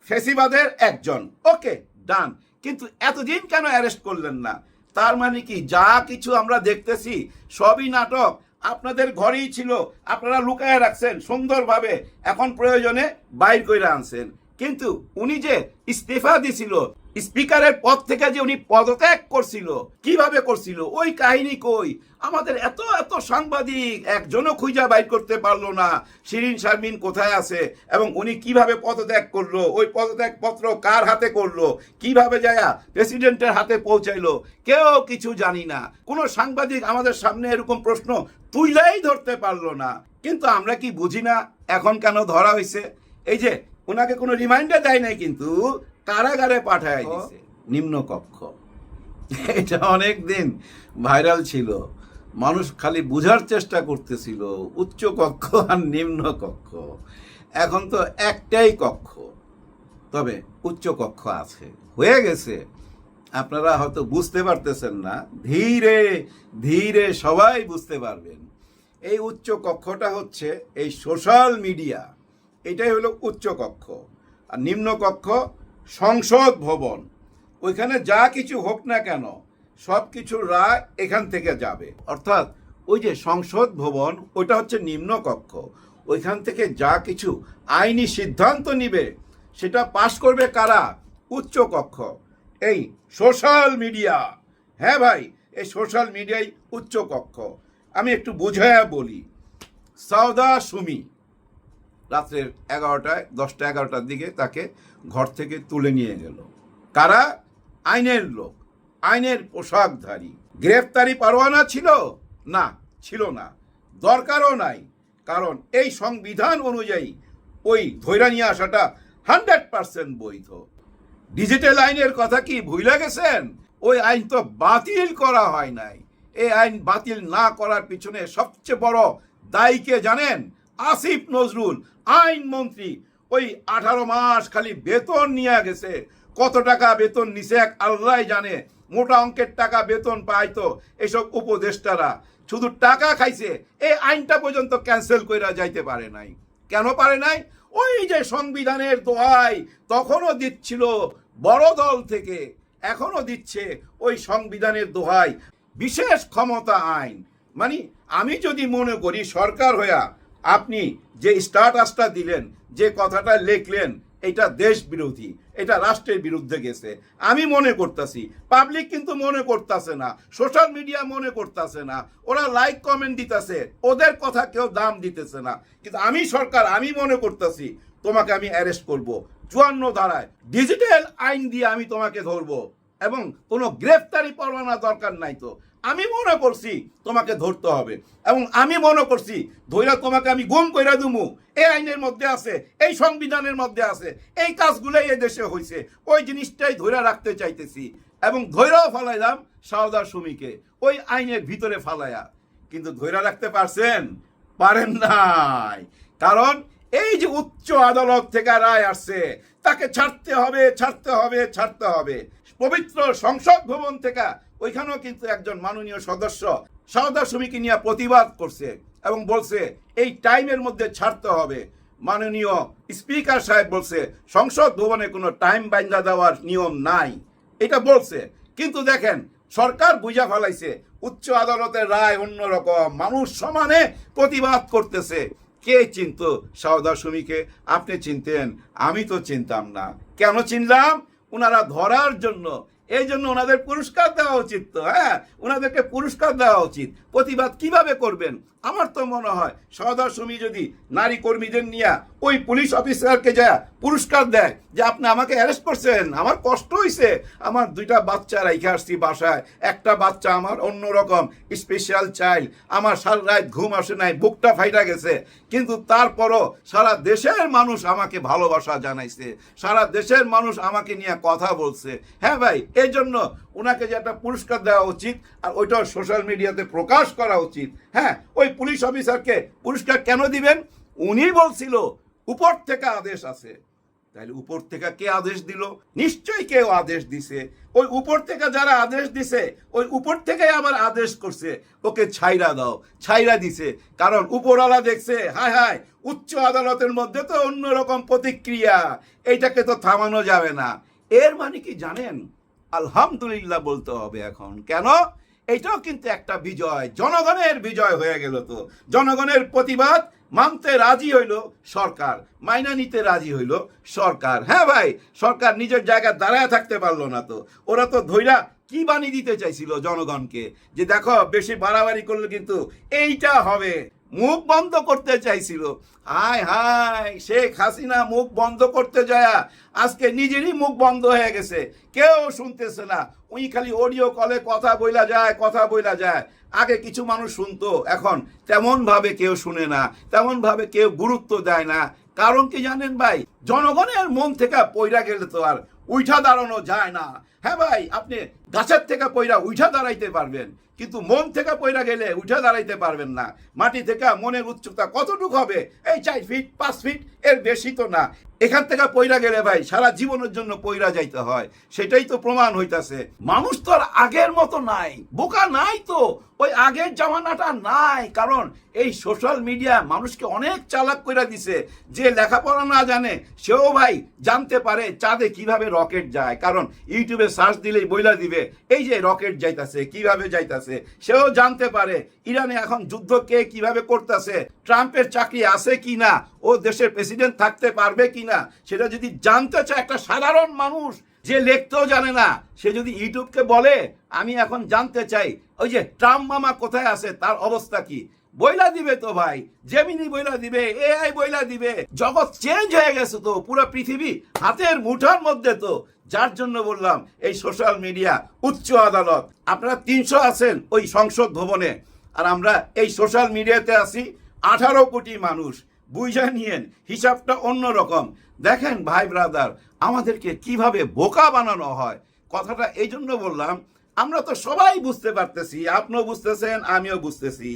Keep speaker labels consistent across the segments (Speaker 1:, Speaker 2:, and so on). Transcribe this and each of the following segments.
Speaker 1: ফেসিবাদের একজন, ওকে ডান, কিন্তু এতদিন কেন অ্যারেস্ট করলেন না? তার মানে কি যা কিছু আমরা দেখতেছি সবই নাটক, আপনাদের ঘরেই ছিল, আপনারা লুকায় রাখছেন সুন্দরভাবে, এখন প্রয়োজনে বাইর করে আনছেন। কিন্তু উনি যে ইস্তিফা দিছিল, স্পিকারের পদ থেকে যে উনি পদত্যাগ করছিল, কিভাবে করছিল ওই কাহিনী কই? আমাদের এত এত সাংবাদিক একজনও খুঁজা বাইর করতে পারলো না শিরিন শারমিন কোথায় আছে এবং উনি কিভাবে পদত্যাগ করলো, ওই পদত্যাগ পত্র কার হাতে করলো, কিভাবে যায় প্রেসিডেন্টের হাতে পৌঁছাইলো, কেউ কিছু জানি না। কোনো সাংবাদিক আমাদের সামনে এরকম প্রশ্ন তুইলাই ধরতে পারলো না। কিন্তু আমরা কি বুঝি না এখন কেন ধরা হয়েছে? এই যে ওনাকে কোনো রিমাইন্ডার দেয় নাই, কিন্তু কারাগারে পাঠায় দিছে নিম্নকক্ষ। এটা অনেক দিন ভাইরাল ছিল, মানুষ খালি বুঝার চেষ্টা করতেছিল উচ্চ কক্ষ আর নিম্ন কক্ষ। এখন তো একটাই কক্ষ, তবে উচ্চ কক্ষ আছে, হয়ে গেছে। আপনারা হয়তো বুঝতে পারতেছেন না, ধীরে ধীরে সবাই বুঝতে পারবেন। এই উচ্চ কক্ষটা হচ্ছে এই সোশ্যাল মিডিয়া, এটাই হলো উচ্চ কক্ষ। আর নিম্ন কক্ষ সংসদ ভবন, ওইখানে যা কিছু হোক না কেন সব কিছুর রায় এখান থেকে যাবে। অর্থাৎ ওই যে সংসদ ভবন ওইটা হচ্ছে নিম্ন কক্ষ, ওইখান থেকে যা কিছু আইনি সিদ্ধান্ত নিবে সেটা পাশ করবে কারা? উচ্চ কক্ষ, এই সোশ্যাল মিডিয়া। হ্যাঁ ভাই, এই সোশ্যাল মিডিয়াই উচ্চ কক্ষ। আমি একটু বুঝাইয়া বলি। সাউদা সুমি রাত্রের 11টায় 10টা 11টার দিকে তাকে ঘর থেকে তুলে নিয়ে গেল কারা? আইনের লোক, আইনের পোশাকধারী। গ্রেফতারি পরোয়ানা ছিল না, ছিল না, দরকারও নাই, কারণ এই সংবিধান অনুযায়ী ওই ধৈর্য নিয়ে আসাটা 100% বৈধ। ডিজিটাল আইনের কথা কি ভুলে গেছেন? ওই আইন তো বাতিল করা হয় নাই। এই আইন বাতিল না করার পিছনে সবচেয়ে বড় দায়ীকে জানেন? আসিফ নজরুল, আইন মন্ত্রী। ওই 18 মাস খালি বেতন নিয়ে গেছে, কত টাকা বেতন নিছে এক আল্লাহ জানে। মোটা অঙ্কের টাকা বেতন পাইতো এসব উপদেষ্টারা, শুধু টাকা খাইছে। এই আইনটা পর্যন্ত ক্যান্সেল কইরা যাইতে পারে নাই। কেন পারে নাই? ওই যে সংবিধানের দোহাই তখনও দিচ্ছিল বড় দল থেকে, এখনো দিচ্ছে ওই সংবিধানের দোহাই, বিশেষ ক্ষমতা আইন। মানে আমি যদি মনে করি সরকার হইয়া আপনি যে স্ট্যাটাসটা দিলেন, যে কথাটা লিখলেন, এটা দেশ বিরোধী, এটা রাষ্ট্রের বিরুদ্ধে গেছে, আমি মনে করতেছি, পাবলিক কিন্তু মনে করতেছে না, সোশ্যাল মিডিয়া মনে করতেছে না, ওরা লাইক কমেন্ট দিতেছে, ওদের কথা কেউ দাম দিতেছে না। কিন্তু আমি সরকার, আমি মনে করতেছি তোমাকে আমি অ্যারেস্ট করব 54 ধারায় ডিজিটাল আইন দিয়ে আমি তোমাকে ধরবো, এবং কোনো গ্রেফতারি পরোয়ানা দরকার নাই। তো আমি মনে করছি তোমাকে ধরতে হবে, এবং আমি মনে করছি ধৈরা তোমাকে আমি গুম কইরা দুমু। এই আইনের মধ্যে আছে, এই সংবিধানের মধ্যে আছে, এই কাজগুলোই এই দেশে হয়েছে, ওই জিনিসটাই ধৈরা রাখতে চাইতেছি। এবং ধৈরাও ফালাইলাম সাউদা সুমিকে ওই আইনের ভিতরে ফালাইয়া। কিন্তু ধৈরা রাখতে পারছেন? পারেন নাই। কারণ এই যে উচ্চ আদালত থেকে রায় আসছে, তাকে ছাড়তে হবে, ছাড়তে হবে, ছাড়তে হবে। পবিত্র সংসদ ভবন থেকে ওইখানেও কিন্তু একজন মাননীয় সদস্য সাউদা সুমিকে নিয়ে প্রতিবাদ করছে এবং বলছে এই টাইমের মধ্যে ছাড়তে হবে। মাননীয় স্পিকার সাহেব বলছে সংসদ ভবনে কোনো টাইম বাইন্ধা দেওয়ার নিয়ম নাই, এটা বলছে। কিন্তু দেখেন সরকার বুঝা ফেলাইছে উচ্চ আদালতের রায় অন্যরকম, মানুষ সমানে প্রতিবাদ করতেছে। কে চিনত সাউদা সুমিকে? আপনি চিনতেন, আমি তো চিনতাম না। কেন চিনলাম? ওনারা ধরার জন্য। এই জন্য ওনাদের পুরস্কার দেওয়া উচিত। তো হ্যাঁ, ওনাদেরকে পুরস্কার দেওয়া উচিত। প্রতিবাদ কিভাবে করবেন? আমার তো মনে হয় সাউদা সুমি যদি নারী কর্মীদের নিয়ে ওই পুলিশ অফিসারকে যা পুরস্কার দেয় যে আপনি আমাকে অ্যারেস্ট করছেন, আমার কষ্ট হয়েছে, আমার 2টা বাচ্চা রেখে আসছি বাসায়, একটা বাচ্চা আমার অন্যরকম স্পেশাল চাইল্ড, আমার সারা রাত ঘুম আসে নাই, বুকটা ফাইটা গেছে, কিন্তু তারপরও সারা দেশের মানুষ আমাকে ভালোবাসা জানাইছে, সারা দেশের মানুষ আমাকে নিয়ে কথা বলছে। হ্যাঁ ভাই, এই জন্য ওনাকে যে একটা পুরস্কার দেওয়া উচিত, আর ওইটাও সোশ্যাল মিডিয়াতে প্রকাশ করা উচিত। হ্যাঁ, ওই পুলিশ অফিসারকে পুরস্কার কেন দিবেন? উনি বলছিল উপর থেকে আদেশ আছে, তাহলে উপর থেকে কে আদেশ দিল? নিশ্চয়ই কেউ আদেশ দিছে। ওই উপর থেকে যারা আদেশ দিছে ওই উপর থেকে আবার আদেশ করছে ওকে ছাইরা দাও, ছাইরা দিছে। কারণ উপরওয়ালা দেখছে হায় হায় উচ্চ আদালতের মধ্যে তো অন্যরকম প্রতিক্রিয়া, এইটাকে তো থামানো যাবে না। এর মানে কি জানেন? আলহামদুলিল্লাহ বলতে হবে এখন। কেন? এটাও কিন্তু একটা বিজয়, জনগণের বিজয় হয়ে গেল। তো জনগণের প্রতিবাদ মানতে রাজি হইল সরকার, মাইনা নিতে রাজি হইল সরকার। হ্যাঁ ভাই, সরকার নিজের জায়গায় দাঁড়ায় থাকতে পারলো না। তো ওরা তো ধৈরা কি বানিয়ে দিতে চাইছিল জনগণকে, যে দেখো বেশি বাড়াবাড়ি করলে কিন্তু এইটা হবে, মুখ বন্ধ করতে চাইছিল। হায় হায়, শেখ হাসিনা মুখ বন্ধ করতে যায় আজকে নিজেরই মুখ বন্ধ হয়ে গেছে, কেউ শুনতেছে না। উনি খালি অডিও কলে কথা বইলা যায়, কথা বইলা যায়। আগে কিছু মানুষ শুনতো, এখন তেমন ভাবে কেউ শুনে না, তেমন ভাবে কেউ গুরুত্ব দেয় না। কারণ কি জানেন ভাই? জনগণের মন থেকে পয়রা গেলে তো আর উঠা দাঁড়ানো যায় না। হ্যাঁ ভাই, আপনি গাছের থেকে পয়রা উঠা দাঁড়াইতে পারবেন, কিন্তু মন থেকে পয়রা গেলে উঠা দাঁড়াইতে পারবেন না। মাটি থেকে মনের উচ্চতা কতটুকু হবে? এই 4 ফিট 5 ফিট, এর বেশি তো না। এখান থেকে পয়রা গেলে ভাই সারা জীবনের জন্য পয়রা যাইতে হয়, সেটাই তো প্রমাণ হইতাছে। মানুষ তো আর আগের মতো নাই, বোকা নাই তো, ওই আগের জামানাটা নাই। কারণ এই সোশ্যাল মিডিয়া মানুষকে অনেক চালাক করে দিছে। যে লেখাপড়া না জানে সেও ভাই জানতে পারে চাঁদে কিভাবে রকেট যায়, কারণ ইউটিউবে সার্চ দিলেই বইলা দিবে এই যে রকেট যাইতাছে, কিভাবে যাইতাছে সেও জানতে পারে। ইরানে এখন যুদ্ধ কে কিভাবে করতেছে, ট্রাম্পের চাকরি আছে কি না, ও দেশের প্রেসিডেন্ট থাকতে পারবে কি না, সেটা যদি জানতে চায় একটা সাধারণ মানুষ যে লিখতেও জানে না, সে যদি ইউটিউবকে বলে আমি এখন জানতে চাই ওই যে ট্রাম্প মামা কোথায় আছে, তার অবস্থা কি, বইলা দিবে তো ভাই। জেমিনি বইলা দিবে, এআই বইলা দিবে। জগৎ চেঞ্জ হয়ে গেছে তো, পুরো পৃথিবী হাতের মুঠার মধ্যে। তো যার জন্য বললাম এই সোশ্যাল মিডিয়া উচ্চ আদালত। আপনারা 300 আছেন ওই সংসদ ভবনে, আর আমরা এই সোশ্যাল মিডিয়াতে আছি 18 কোটি মানুষ। বুঝা নিয়েন, হিসাবটা অন্যরকম। দেখেন ভাই ব্রাদার, আমাদেরকে কিভাবে বোকা বানানো হয়। কথাটা এই জন্য বললাম, আমরা তো সবাই বুঝতে পারতেছি, আপনিও বুঝতেছেন, আমিও বুঝতেছি।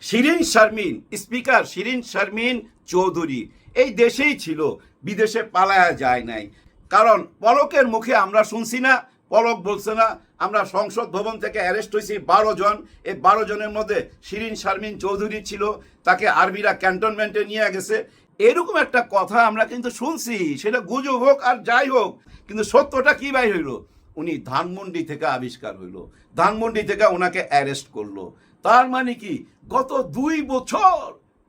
Speaker 1: শিরিন শারমিন, স্পিকার শিরিন শারমিন চৌধুরী এই দেশেই ছিল, বিদেশে পালায়া যায় নাই। কারণ পলকের মুখে আমরা শুনছি না, পলক বলছে না, আমরা সংসদ ভবন থেকে অ্যারেস্ট হয়েছি 12 জন। এই 12 জনের মধ্যে শিরিন শারমিন চৌধুরী ছিল, তাকে আর্মিরা ক্যান্টনমেন্টে নিয়ে গেছে। এরকম একটা কথা আমরা কিন্তু শুনছি, সেটা গুজব হোক আর যাই হোক, কিন্তু সত্যটা কি ভাই হইল? উনি ধানমন্ডি থেকে আবিষ্কার হইল, ধানমন্ডি থেকে ওনাকে অ্যারেস্ট করলো। তার মানে কি গত 2 বছর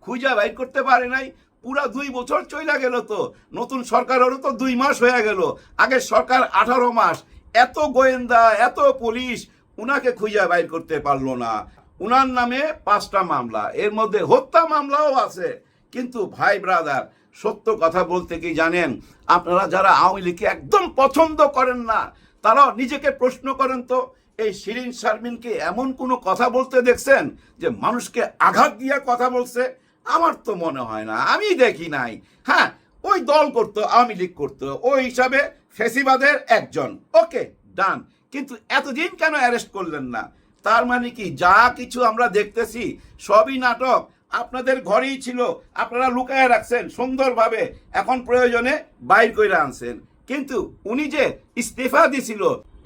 Speaker 1: খুঁজা বাইর করতে পারে নাই, পুরা 2 বছর চইলা গেল। তো নতুন সরকারেরও তো 2 মাস হয়ে গেল, আগের সরকার 18 মাস। এত গোয়েন্দা, এত পুলিশ, উনাকে খুঁজা বাইর করতে পারলো না। উনার নামে 5টা মামলা, এর মধ্যে হত্যা মামলাও আছে। কিন্তু ভাই ব্রাদার, সত্য কথা বলতে কি জানেন, আপনারা যারা আওয়ামী লীগকে একদম পছন্দ করেন না, তারা নিজেকে প্রশ্ন করেন তো, এই শিরিন শারমিনকে এমন কোনো কথা বলতে দেখছেন যে মানুষকে আঘাত দিয়ে কথা বলছে? আমার তো মনে হয় না, আমি দেখি নাই। হ্যাঁ, ওই দল করতো, আওয়ামী লীগ করতো, ওই হিসাবে ফেসিবাদের একজন, ওকে ডান। কিন্তু এতদিন কেন অ্যারেস্ট করলেন না? তার মানে কি যা কিছু আমরা দেখতেছি সবই নাটক, আপনাদের ঘরেই ছিল, আপনারা লুকায় রাখছেন সুন্দরভাবে, এখন প্রয়োজনে বাইর করে আনছেন। কিন্তু উনি যে ইস্তিফা দিছিল,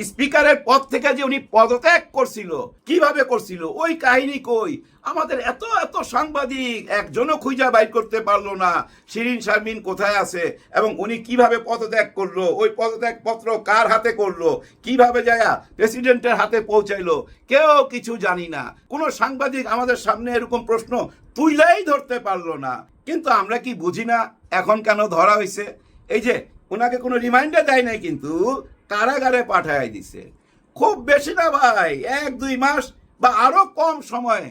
Speaker 1: স্পিকারের পদ থেকে যে উনি পদত্যাগ করছিল, কিভাবে করছিল ওই কাহিনী কই? আমাদের এত এত সাংবাদিক একজনও খুঁজা বাইর করতে পারলো না শিরিন শারমিন কোথায় আছে এবং উনি কিভাবে পদত্যাগ করলো, ওই পদত্যাগ পত্র কার হাতে করলো, কিভাবে যায় প্রেসিডেন্টের হাতে পৌঁছাইলো, কেউ কিছু জানি না। কোনো সাংবাদিক আমাদের সামনে এরকম প্রশ্ন তুইলাই ধরতে পারলো না। কিন্তু আমরা কি বুঝি না এখন কেন ধরা হয়েছে? এই যে ওনাকে কোনো রিমাইন্ডার দেয় নাই, কিন্তু কারাগারে পাঠায় দিছে। খুব বেশি না ভাই, 1-2 মাস বা আরো কম সময়ে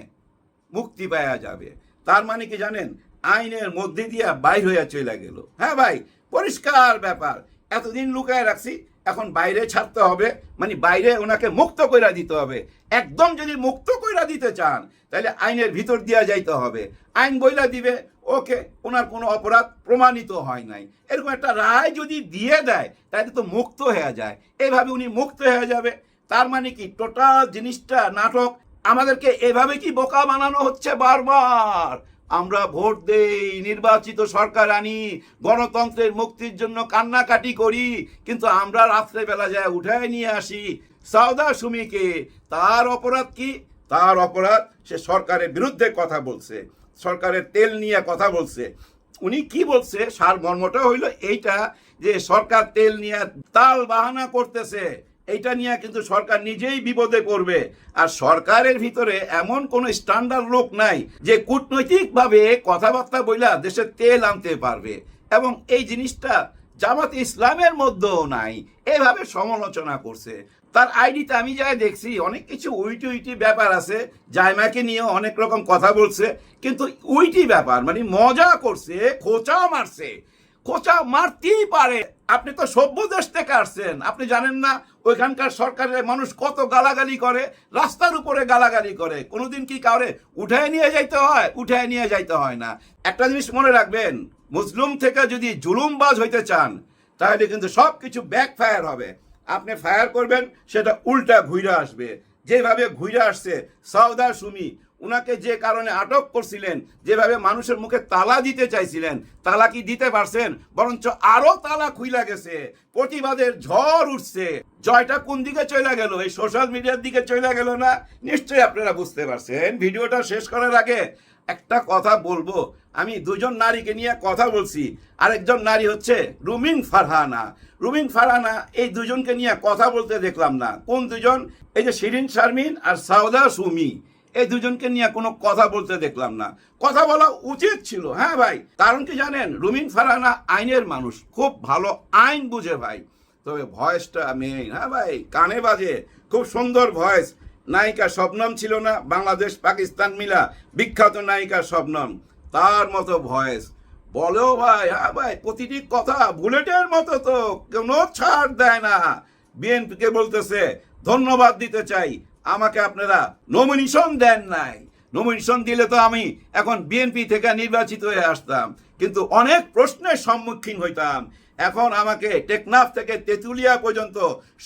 Speaker 1: মুক্তি পাওয়া যাবে। তার মানে কি জানেন, আইনের মধ্যে দিয়া বাইর হইয়া চলে গেল। হ্যাঁ ভাই, পরিষ্কার ব্যাপার। এতদিন লুকায় রাখছি, এখন বাইরে ছাড়তে হবে, মানে বাইরে ওনাকে মুক্ত কইরা দিতে হবে। একদম যদি মুক্ত কইরা দিতে চান তাহলে আইনের ভিতর দিয়া যাইতে হবে। আইন বইলা দিবে ওকে, ওনার কোনো অপরাধ প্রমাণিত হয় নাই, এরকম একটা রায় যদি দিয়ে দেয় তাহলে তো মুক্ত হয়ে যায়। এইভাবে উনি মুক্ত হয়ে যাবে। তার মানে কি টোটাল জিনিসটা নাটক। আমাদেরকে এভাবে কি বোকা বানানো হচ্ছে বারবার? আমরা ভোট দেই, নির্বাচিত সরকার আনি, গণতন্ত্রের মুক্তির জন্য কান্নাকাটি করি, কিন্তু আমরা রাত্রেবেলা যায় উঠায় নিয়ে আসি সাউদা সুমিকে। তার অপরাধ কি? তার অপরাধ সে সরকারের বিরুদ্ধে কথা বলছে, সরকারের তেল নিয়ে কথা বলছে। উনি কি বলছে, সারমর্মটা হইল এইটা যে সরকার তেল নিয়ে তাল বাহানা করতেছে, এইটা নিয়ে কিন্তু সরকার নিজেই বিপদে পড়বে। আর সরকারের ভিতরে এমন কোন স্ট্যান্ডার্ড লোক নাই যে কূটনৈতিকভাবে কথাবার্তা বইলা দেশের তেল আনতে পারবে, এবং এই জিনিসটা জামাতে ইসলামের মধ্যেও নাই। এভাবে সমালোচনা করছে। তার আইডিতে আমি যাই দেখছি অনেক কিছু উইটি উইটি ব্যাপার আছে, জায়মাকে নিয়ে অনেক রকম কথা বলছে, কিন্তু উইটি ব্যাপার মানে মজা করছে, খোঁচা মারছে। খোঁচা মারতেই পারে, আপনি তো সভ্য দেশ থেকে আসছেন, আপনি জানেন না ওইখানকার সরকারের মানুষ কত গালাগালি করে, রাস্তার উপরে গালাগালি করে। কোনোদিন কি কাউরে উঠায় নিয়ে যাইতে হয়? উঠায় নিয়ে যাইতে হয় না। একটা জিনিস মনে রাখবেন, মুসলিম থেকে যদি জুলুমবাজ হইতে চান তাহলে কিন্তু সব কিছু ব্যাকফায়ার হবে। আপনি ফায়ার করবেন, সেটা উল্টা ঘুরে আসবে। যেভাবে ঘুরে আসছে সাউদা সুমি, উনাকে যে কারণে আটক করছিলেন, যেভাবে মানুষের মুখে তালা দিতে চাইছিলেন, তালা কি দিতে পারছেন? বরঞ্চ আরো তালা খুইলা গেছে, প্রতিবাদের ঝড় উঠছে। জয়টা কোন দিকে চলে গেল? এই সোশ্যাল মিডিয়ার দিকে চলে গেল না? নিশ্চয়ই আপনারা বুঝতে পারছেন। ভিডিওটা শেষ করার আগে একটা কথা বলবো, আমি দুজন নারীকে নিয়ে কথা বলছি। আরেকজন নারী হচ্ছে রুমিন ফারহানা। রুমিন ফারহানা, এই দুজনকে নিয়ে কথা বলতে দেখলাম না। কোন দুজন? এই যে শিরিন শারমিন আর সাউদা সুমি, এই দুজনকে নিয়ে কোনো কথা বলতে দেখলাম না। কথা বলা উচিত ছিল। হ্যাঁ ভাই, কারণ কি জানেন, রুমিন ফারহানা আইনের মানুষ, খুব ভালো আইন বুঝে ভাই, তবে ভয়েসটা মেইন। হ্যাঁ ভাই, কানে বাজে, খুব সুন্দর ভয়েস। নায়িকা শবনম ছিল না, বাংলাদেশ পাকিস্তান মিলা বিখ্যাত নায়িকা শবনম, তার মতো ভয়েস বলেও ভাই। হ্যাঁ ভাই, প্রতিটি কথা বুলেটের মতো, তো কোনো ছাড় দেয় না। বিএনপিকে বলতেছে ধন্যবাদ দিতে চাই, আমাকে আপনারা নমিনেশন দেন নাই। নমিনেশন দিলে তো আমি এখন বিএনপি থেকে নির্বাচিত হয়ে আসতাম, কিন্তু অনেক প্রশ্নের সম্মুখীন হইতাম। এখন আমাকে টেকনাফ থেকে তেঁতুলিয়া পর্যন্ত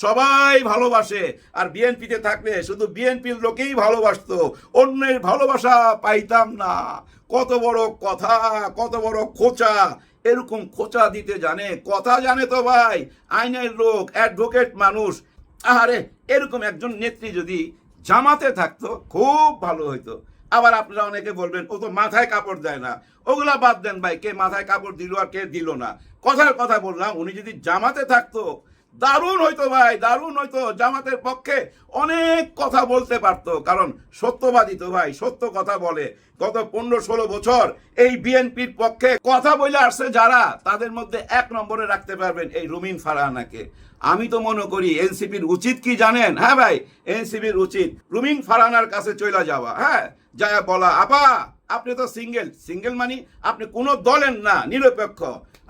Speaker 1: সবাই ভালোবাসে, আর বিএনপিতে থাকলে শুধু বিএনপির লোকেই ভালোবাসতো, অন্যের ভালোবাসা পাইতাম না। কত বড় কথা, কত বড় খোঁচা! এরকম খোঁচা দিতে জানে, কথা জানে তো ভাই, আইনের লোক, অ্যাডভোকেট মানুষ। আরে এরকম একজন নেত্রী যদি জামাতে থাকতো খুব ভালো হইতো। আবার আপনারা অনেকে বলবেন ও তো মাথায় কাপড় দেয় না, ওগুলা বাদ দেন ভাই, কে মাথায় কাপড় দিল আর কে দিল না। কথার কথা বললাম, উনি যদি জামাতে থাকতো দারুণ হইতো ভাই, দারুণ হইতো। জামাতের পক্ষে অনেক কথা বলতে পারতো, কারণ সত্যবাদী তো ভাই, সত্য কথা বলে। গত 15-16 বছর এই বিএনপির পক্ষে কথা বলে আসছে যারা, তাদের মধ্যে 1 নম্বরে রাখতে পারবেন এই রুমিন ফারহানাকে। আমি তো মনে করি এনসিপির উচিত কি জানেন? হ্যাঁ ভাই, এনসিপির উচিত রুমিন ফারহানার কাছে চলে যাওয়া। হ্যাঁ, যা বলা, আপা আপনি তো সিঙ্গেল মানে আপনি কোনো দলের না, নিরপেক্ষ,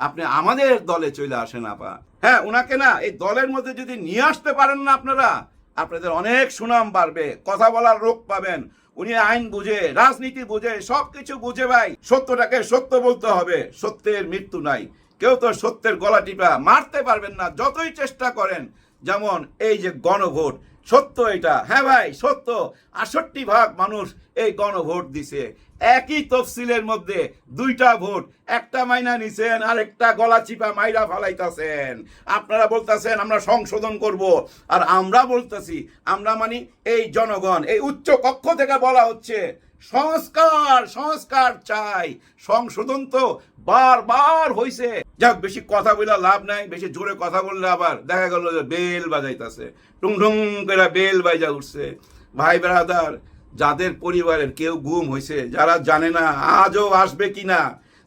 Speaker 1: আপনি আমাদের দলে চলে আসেন আপা। হ্যাঁ, উনাকে না এই দলের মধ্যে যদি নিয়ে আসতে পারেন না আপনারা, আপনাদের অনেক সুনাম বাড়বে, কথা বলার লোক পাবেন। উনি আইন বুঝে, রাজনীতি বুঝে, সবকিছু বুঝে ভাই। সত্যটাকে সত্য বলতে হবে, সত্যের মৃত্যু নাই। কেউ তো সত্যের গলা টিপা মারতে পারবেন না, যতই চেষ্টা করেন। যেমন এই যে গণভোট, সত্য এটা। হ্যাঁ ভাই, সত্য। 68% মানুষ এই গণভোট দিছে। একই তফসিলের মধ্যে 2টা ভোট, একটা মাইনা নিছেন আর একটা গলা চিপা মাইরা ফালাইতাছেন। আপনারা বলতেছেন আমরা সংশোধন করব, আর আমরা বলতেছি, আমরা মানে এই জনগণ, এই উচ্চ কক্ষ থেকে বলা হচ্ছে সংস্কার, সংস্কার চাই। সংশোধন তো বারবার হইছে। যাক, বেশি কথা বলে লাভ নাই, বেশি জোরে কথা বললে আবার দেখা গেল যে বেল বাজাইতেছে, টুং টুং করে বেল বাজা উঠছে। ভাই ব্রাদার, যাদের পরিবারের কেউ গুম হয়েছে, যারা জানে না আজও আসবে কিনা,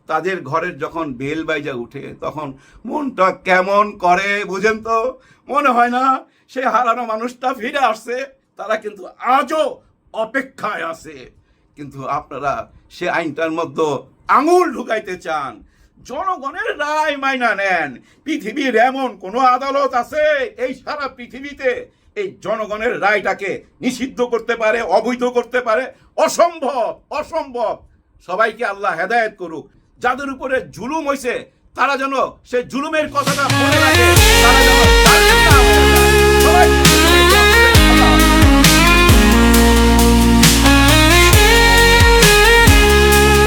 Speaker 1: তাদের ঘরের যখন বেল বাইজা উঠে তখন মনটা কেমন করে বুঝেন তো? মনে হয় না সে হারানো মানুষটা ফিরে আসছে, তারা কিন্তু আজও অপেক্ষায় আছে। কিন্তু আপনারা সে আইনটার মধ্যে আঙুল ঢুকাইতে চান। জনগণের রায় মাইনা নেন। পৃথিবীর এমন কোন আদালত আছে এই সারা পৃথিবীতে এই জনগণের রায়টাকে নিষিদ্ধ করতে পারে, অবৈধ করতে পারে? অসম্ভব, অসম্ভব। সবাইকে আল্লাহ হেদায়েত করুক। যাদের উপরে জুলুম হয়েছে তারা যেন সে জুলুমের কথাটা মনে রাখে, তারা যেন